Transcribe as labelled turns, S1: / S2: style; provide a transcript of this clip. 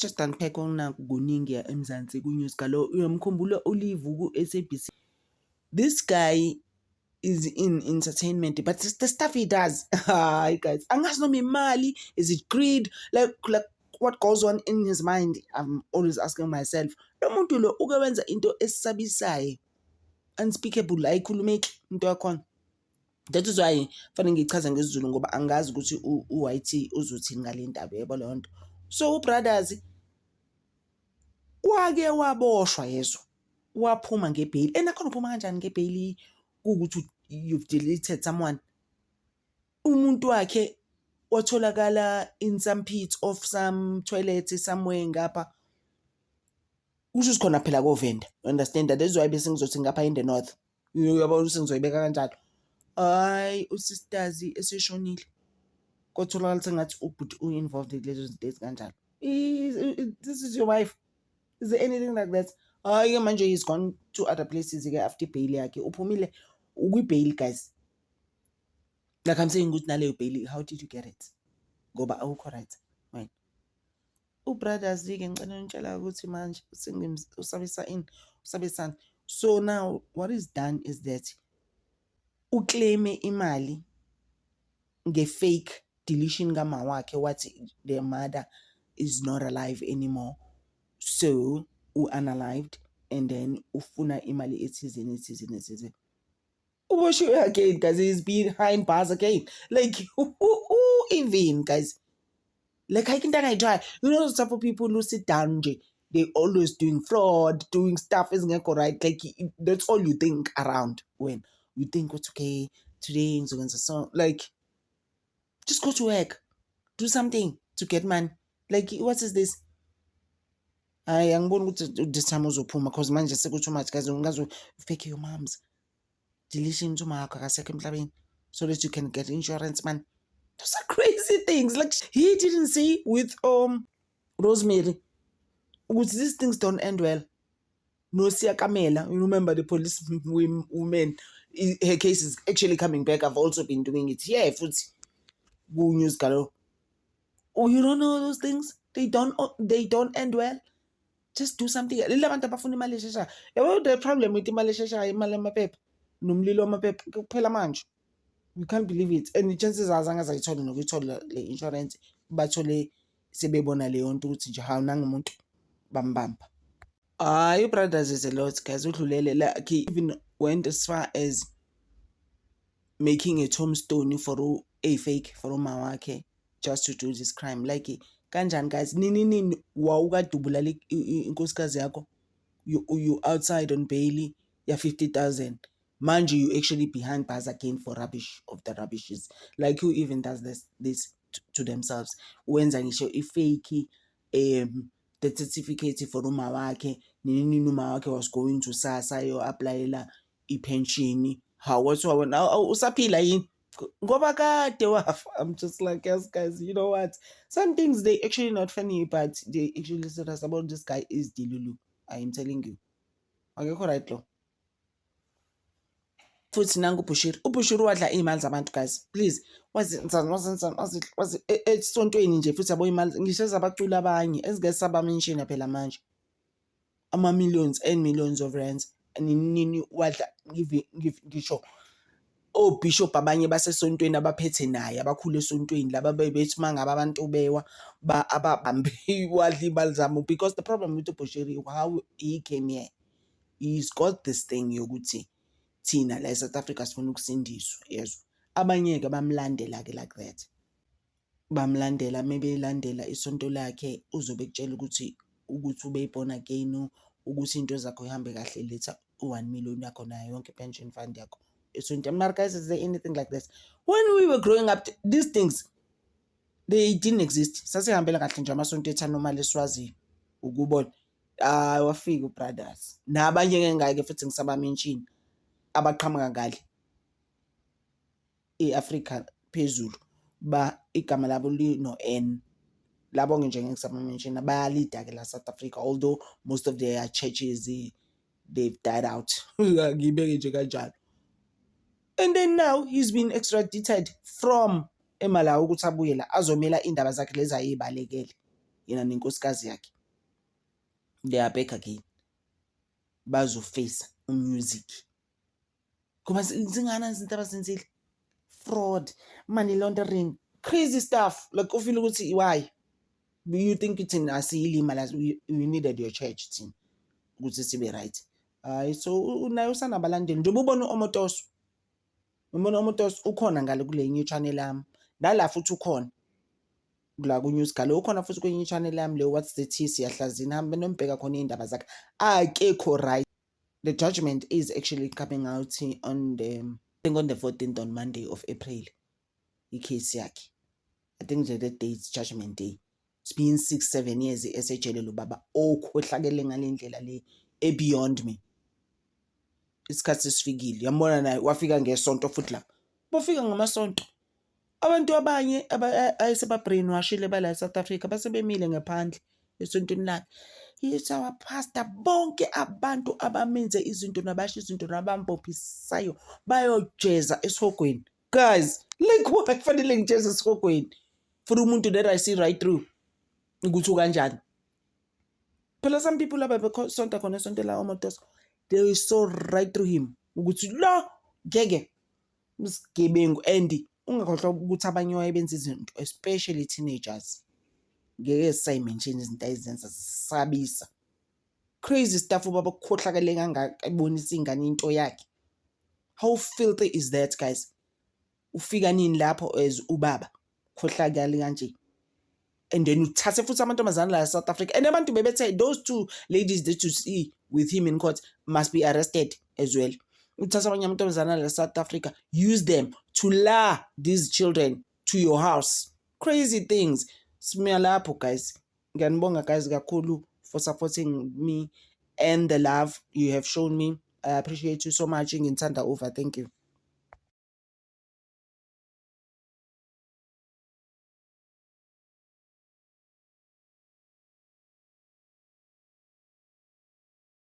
S1: just unpack kuningi eMzansi ku-news galo. Uyamkhumbula Olive ku-SABC. This guy is in entertainment, but it's the stuff he does. Hi guys, angazi noma imali, is it greed? Like what goes on in his mind? I'm always asking myself. Lo muntu lo uke wenza into esisabisayo, unspeakable, la ikhulumeki into yakhona. That is why fanele ngichaza ngesiZulu ngoba angazi ukuthi uYT uzothini ngale ndaba yebo leyo nto. So brothers wake waboshwa yezo, waphuma ngebail. Nakhona uphuma kanjani ngebail ukuthi you've deleted someone? Umuntu wakhe watholakala in some pits of some toilet somewhere ngapha. Kusho sikhona phela koVenda. Understand that? That's why bese ngizothi ngapha in the north. Uyabona ukuthi ngizoyibeka kanjalo. Hayi usistazi eseshonile. Kotholakala sengathi ubhuti involved kulezo zinto kanjalo. This is your wife. Is there anything like that? Hayi manje he's gone to other places after bail yakhe. Uphumile ukwi-bail guys. Like I'm saying ukuthi naleyo bail, how did you get it? Ngoba awukho right. Right. Ubrothers ke ngicela ngitshela ukuthi manje usabisana. So now what is done is that uclaim imali nge-fake deletion kama wakhe wathi their mother is not alive anymore. So unalived and then ufuna imali ethizeni. Uboshiwe again guys, he's behind bars again. Like even guys, like I can try. You know those type of people who sit down, they always doing fraud, doing stuff isn't right. Like that's all you think around when you think what's okay today. So like just go to work, do something to get money. Like what is this? I am going to this time uzophuma because manje sekutho too much guys. Ungazo fake your moms. Deletion to my second emhlabeni so that you can get insurance, man. Those are crazy things. Like he didn't say with Rosemary, these things don't end well. No, Sia Kamela, you remember the police woman, her case is actually coming back. I've also been doing it here. If it's Go News Galo. Oh, you don't know those things? They don't end well. Just do something. The problem with the you can't believe it. And the chances are as I told you, the insurance, bathole sebebona leyo nto ukuthi nje hawu nangumuntu bambamba. You brothers is a lot guys. Like he even went as far as making a tombstone for a fake for umawakhe just to do this crime. Like kanjani guys, nini wawukadubula inkosikazi yakho, you outside on bail ya 50,000. Manje you actually behind bars again for rubbish of the rubbishes. Like who even does this to themselves? Wenza ngisho ifake the certificate for uma wakhe nini uma wakhe was going to SASSA yo applyela ipension. How what's now usaphila yini? Ngoba kade wafa. I'm just like, yes guys, you know what? Some things they actually not funny, but they actually said us about this guy is Dilulu. I am telling you. Akekho right lo. Futhi nangu uBushiri wadla imali zabantu guys. Please was esontweni nje futhi yabo imali ngisho zabacula abanye ezingesa mention phela manje ama millions and millions of rands nini wadla ngisho Bishop abanye basesontweni abaphethe naye abakhulu esontweni laba bethi mangaba abantu bewa ababambe wadla imali zabo. Because the problem with uBushiri, how he came here, he's got this thing yokuthi thina la eSouth Africa sifuna ukusindiswa yezwa. Abanye ke bamlandela ke like that. Bamlandela maybe landela isonto lakhe uzobe kutshela ukuthi ubeyibona again ukuthi into zakho ihambe kahle letha 1 million yakho nayo yonke pension fund yakho. Isonto America, is there anything like this? When we were growing up, these things they didn't exist. Sasihambela kahle nje amasonto etha normal eSwazi ukubona. Wafika ubrothers. Nabanye ke ngeke futhi ngisaba mention abaqhamuka ngale eAfrica phezulu ba igama labo lino N labo nje ngisaba mention bayalida ke la South Africa, although most of their churches they've died out. Ngibeke nje kanjalo. And then now he's been extradited from eMalawi ukuthi abuye la azomela indaba zakhe lezi ayibalekele yena nenkosikazi yakhe. they are back again. Bazoface music. Kuba zingana izinto abazenzile. Fraud, money laundering, crazy stuff. Like ufeel ukuthi why? You think it's in asiyilima la we needed your church team ukuthi sibe right. So unayo sanabalandeli njengoba ubona uMotoso. Umbona uMotoso ukhona ngale kule nye channel yami. Nala futhi ukhona. Kula ku news galo ukhona futhi kwenye channel yami le what's the tea siyahlazina hambe nombheka khona indaba zakhe. Akekho right. The judgment is actually coming out on the I think on the 14th on Monday of April. Case yakhe. I think the date judgment day. It's been 6-7 years esejele lo baba okhohlakele ngalendlela le beyond me. Isikhathi sifikile. Yambona naye wafika ngesonto futhi la. Bofika ngamasonto. Abantu abanye ayiseba brainwashile bala South Africa basebemile ngaphandle esontweni lakhe. It's our pastor bonke abantu abamenze izinto nabasho izinto nabambophisayo bayojeza esihogweni. Guys, like what kufanele ngijeza esihogweni for umuntu that I see right through. Ukuthi kanjani? Phela some people ababesonta khona esonto la uMotoso they so right through him. Ukuthi lo ngeke isigebengu and ungakhohlwa ukuthi abanye wayebenza izinto especially teenagers. Ngeke simention izinto ezenza sisabisa. Crazy stuff ubaba ukhohlakele kangaka ebonisa ingane into yakhe. How filthy is that, guys? Ufika nini lapho as ubaba khohlakale kanje. And then uthathe futhi amantombazana la South Africa and abantu bebethe those two ladies that you see with him in court must be arrested as well. Uthathe abanye amantombazana la South Africa, use them to lure these children to your house. Crazy things. Simiya lapho, guys. Ngiyanibonga guys kakhulu for supporting me and the love you have shown me. I appreciate you so much. Ngithanda over. Thank you.